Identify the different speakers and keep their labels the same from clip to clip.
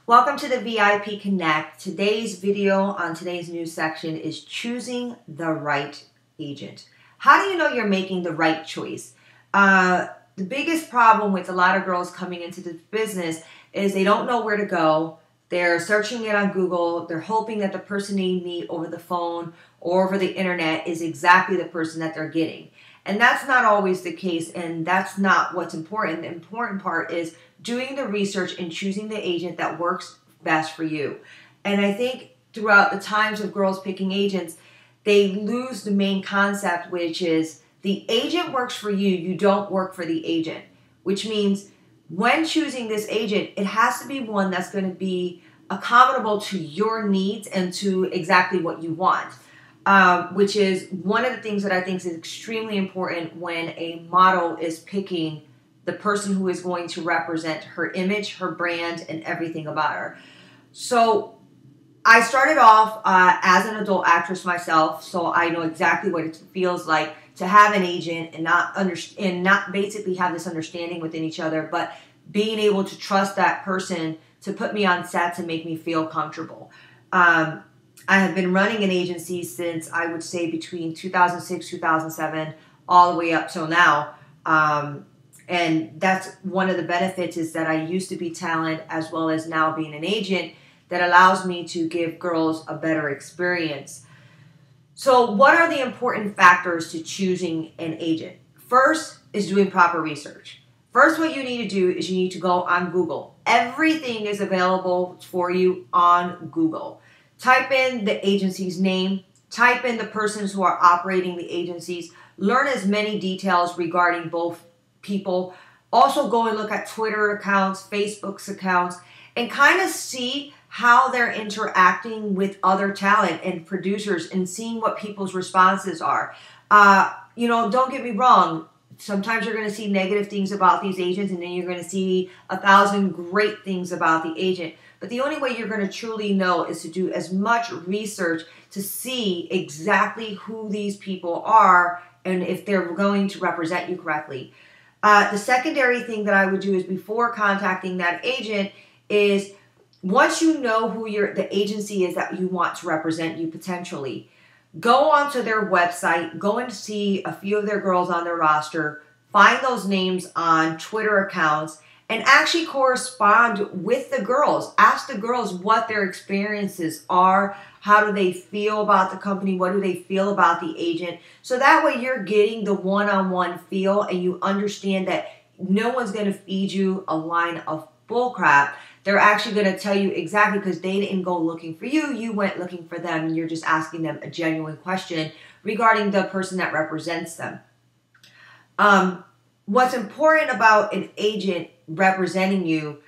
Speaker 1: Welcome to the VIP Connect. Today's video on today's news section is choosing the right agent. How do you know you're making the right choice? The biggest problem with a lot of girls coming into this business is they don't know where to go. They're searching it on Google. They're hoping that the person they meet over the phone or over the internet is exactly the person that they're getting. And that's not always the case, and that's not what's important. The important part is doing the research and choosing the agent that works best for you. And I think throughout the times of girls picking agents, they lose the main concept, which is the agent works for you, you don't work for the agent. Which means when choosing this agent, it has to be one that's going to be accommodable to your needs and to exactly what you want. Which is one of the things that I think is extremely important when a model is picking the person who is going to represent her image, her brand, and everything about her. So I started off as an adult actress myself, so I know exactly what it feels like to have an agent and not basically have this understanding within each other, but being able to trust that person to put me on sets and make me feel comfortable. I have been running an agency since, I would say, between 2006, 2007, all the way up till now. And that's one of the benefits, is that I used to be talent as well as now being an agent that allows me to give girls a better experience. So what are the important factors to choosing an agent? First is doing proper research. First, what you need to do is you need to go on Google. Everything is available for you on Google. Type in the agency's name, type in the persons who are operating the agencies, learn as many details regarding both people. Also go and look at Twitter accounts, Facebook's accounts, and kind of see how they're interacting with other talent and producers and seeing what people's responses are. Don't get me wrong. Sometimes you're going to see negative things about these agents, and then you're going to see 1,000 great things about the agent. But the only way you're going to truly know is to do as much research to see exactly who these people are and if they're going to represent you correctly. The secondary thing that I would do is, before contacting that agent, is once you know who the agency is that you want to represent you potentially, go onto their website, go and see a few of their girls on their roster, find those names on Twitter accounts, and actually correspond with the girls. Ask the girls what their experiences are, how do they feel about the company, what do they feel about the agent. So that way you're getting the one-on-one feel, and you understand that no one's going to feed you a line of bullcrap. They're actually going to tell you exactly, because they didn't go looking for you, you went looking for them, and you're just asking them a genuine question regarding the person that represents them. What's important about an agent representing you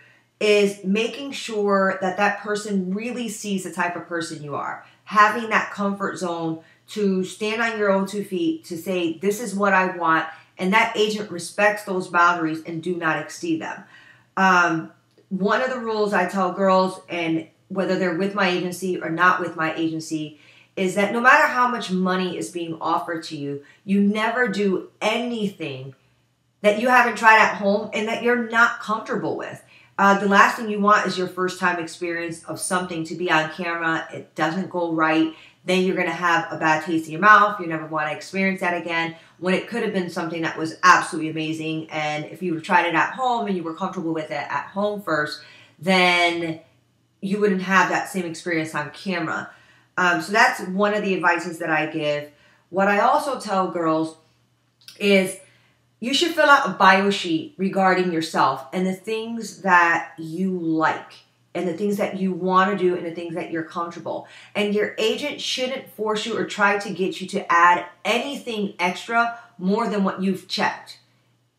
Speaker 1: is making sure that that person really sees the type of person you are. Having that comfort zone to stand on your own 2 feet, to say, this is what I want, and that agent respects those boundaries and do not exceed them. One of the rules I tell girls, and whether they're with my agency or not with my agency, is that no matter how much money is being offered to you, you never do anything that you haven't tried at home and that you're not comfortable with. The last thing you want is your first time experience of something to be on camera. It doesn't go right. Then you're going to have a bad taste in your mouth. You never want to experience that again, when it could have been something that was absolutely amazing. And if you tried it at home and you were comfortable with it at home first, then you wouldn't have that same experience on camera. So that's one of the advices that I give. What I also tell girls is, you should fill out a bio sheet regarding yourself and the things that you like and the things that you want to do and the things that you're comfortable. And your agent shouldn't force you or try to get you to add anything extra more than what you've checked.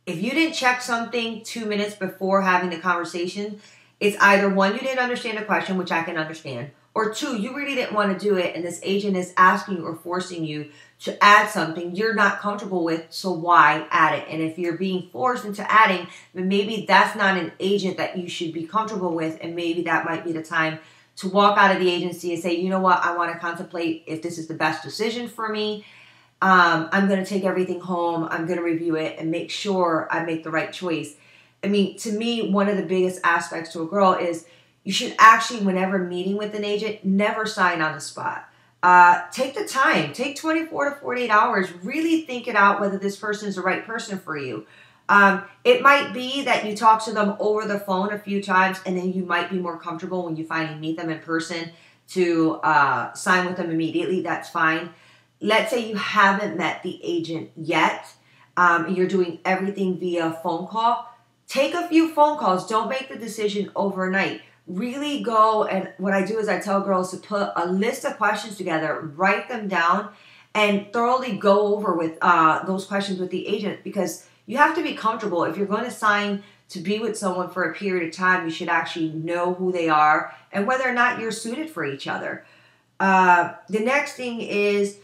Speaker 1: If you didn't check something 2 minutes before having the conversation, it's either one, you didn't understand the question, which I can understand, or two, you really didn't want to do it, and this agent is asking you or forcing you to add something you're not comfortable with, so why add it? And if you're being forced into adding, then maybe that's not an agent that you should be comfortable with, and maybe that might be the time to walk out of the agency and say, you know what, I want to contemplate if this is the best decision for me. I'm going to take everything home, I'm going to review it, and make sure I make the right choice. I mean, to me, one of the biggest aspects to a girl is you should actually, whenever meeting with an agent, never sign on the spot. Take the time. Take 24 to 48 hours. Really think it out whether this person is the right person for you. It might be that you talk to them over the phone a few times, and then you might be more comfortable when you finally meet them in person to sign with them immediately. That's fine. Let's say you haven't met the agent yet. You're doing everything via phone call. Take a few phone calls. Don't make the decision overnight. Really go, and what I do is I tell girls to put a list of questions together, write them down, and thoroughly go over with those questions with the agent, because you have to be comfortable. If you're going to sign to be with someone for a period of time, you should actually know who they are and whether or not you're suited for each other. The next thing is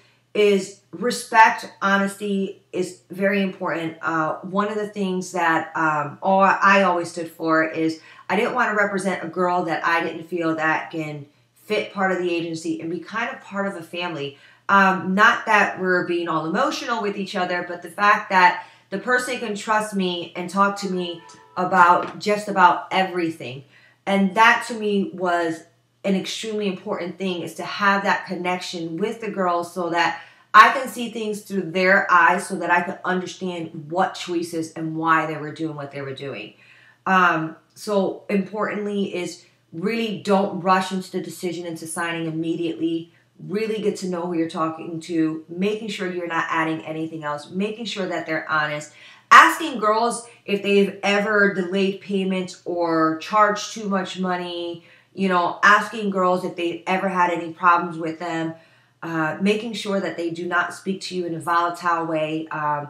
Speaker 1: respect. Honesty is very important. One of the things that I always stood for is I didn't want to represent a girl that I didn't feel that can fit part of the agency and be kind of part of a family. Not that we're being all emotional with each other, but the fact that the person can trust me and talk to me about just about everything. And that to me was an extremely important thing, is to have that connection with the girls so that I can see things through their eyes, so that I can understand what choices and why they were doing what they were doing. So importantly is really don't rush into the decision, into signing immediately. Really get to know who you're talking to, making sure you're not adding anything else, making sure that they're honest. Asking girls if they've ever delayed payment or charged too much money, asking girls if they've ever had any problems with them. Making sure that they do not speak to you in a volatile way. I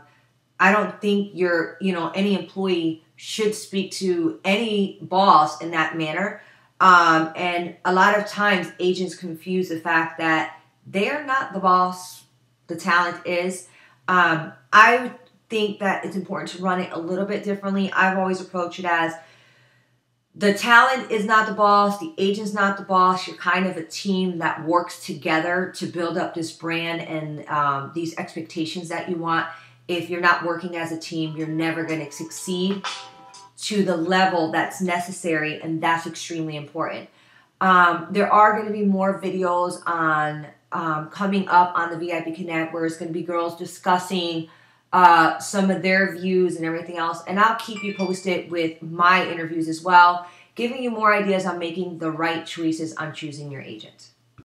Speaker 1: don't think any employee should speak to any boss in that manner. And a lot of times agents confuse the fact that they're not the boss, the talent is. I think that it's important to run it a little bit differently. I've always approached it as the talent is not the boss, the agent's not the boss. You're kind of a team that works together to build up this brand and these expectations that you want. If you're not working as a team, you're never going to succeed to the level that's necessary, and that's extremely important. There are going to be more videos on coming up on the VIP Connect, where it's going to be girls discussing some of their views and everything else. And I'll keep you posted with my interviews as well, giving you more ideas on making the right choices on choosing your agent.